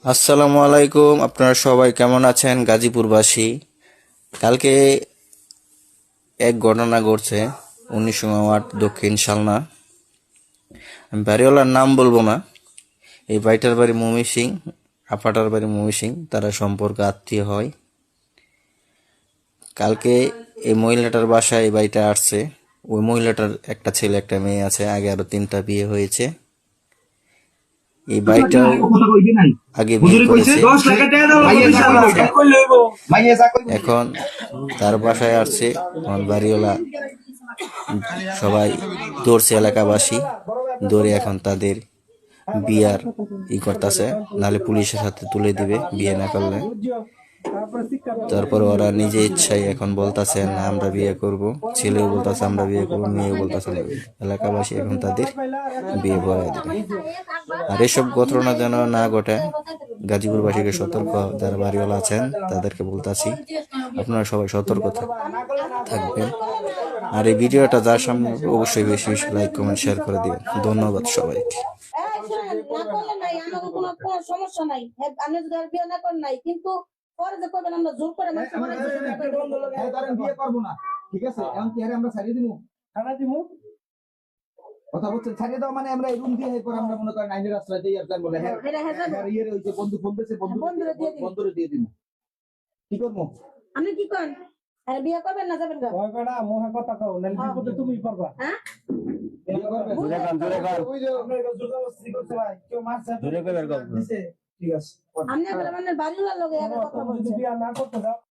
আসসালামু আলাইকুম, আপনারা সবাই কেমন আছেন? গাজীপুরবাসী, কালকে এক ঘটনা ঘটছে 19 ওয়ার্ড দক্ষিণ শালনা। আমি বাড়িওয়ালার নাম বলবো না। এই ভাইটার বাড়ি ময়মনসিং, আপাটার বাড়ি ময়মনসিং, তারা সম্পর্ক আত্মীয় হয়। কালকে এই মহিলাটার বাসায় এই ভাইটা আসছে। ওই মহিলাটার একটা ছেলে একটা মেয়ে আছে, আগে আরো 3টা বিয়ে হয়েছে। এই ভাইটাও আগে বিয়ে করেছে। এখন তার বাসায় আসছে আমার বাড়িওয়ালা, সবাই দৌড়ছে, এলাকাবাসী দৌড়ে এখন তাদের বিয়ার করতেছে, নাহলে পুলিশের হাতে তুলে দিবে বিয়ে না করলে। তারপর ওরা নিজে ইচ্ছাই এখন বলতেছে না আমরা বিয়ে করব, ছেলেও বলতেছে আমরা বিয়ে করবো, মেয়েও বলতেছে। এলাকাবাসী এখন তাদের বিয়ে পড়ায় দিবে। আর এসব ঘটনা যেন না ঘটে, গাজীপুরবাসীকে সতর্ক, যারা বাড়িওয়ালা আছেন তাদেরকে বলতাছি আপনারা সবাই সতর্ক থাকবেন। আর এই ভিডিওটা যার সামনে অবশ্যই বেশি বেশি লাইক কমেন্ট শেয়ার করে দিবেন। ধন্যবাদ সবাইকে। সমস্যা নাই, আপনি যদি আর বিয়ে না করেন নাই, কিন্তু পরে যে করবেন আমরা জোর করে বিয়ে করবো না, ঠিক আছে? এখন কি আমরা ছাড়িয়ে দিব? কথা বলছেন ছাড়িয়ে দাও মানে আমরা এই রুম দিয়ে পর আমরা মনে করেন আইনের রাস্তায় যাই আর বলে হ্যাঁ ইয়ের ওই যে বন্ধু ফোন দিয়েছে, বন্ধুরে দিয়ে দিন। কি করবো? আপনি কি করেন? বিয়ে করবেন না যাবেন গা? ওই বেটা মোহে কথা কও, নালে বিপদে তুমি পারবা। হ্যাঁ, বিয়ে করবেন? ওই যে আপনার জোরজবরদস্তি করতে ভাই, কেউ মারছে দিছে, ঠিক আছে। আপনি একবার মানে বাড়িওয়ালার লগে কথা যদি বলছেন। বিয়া না করতে দাও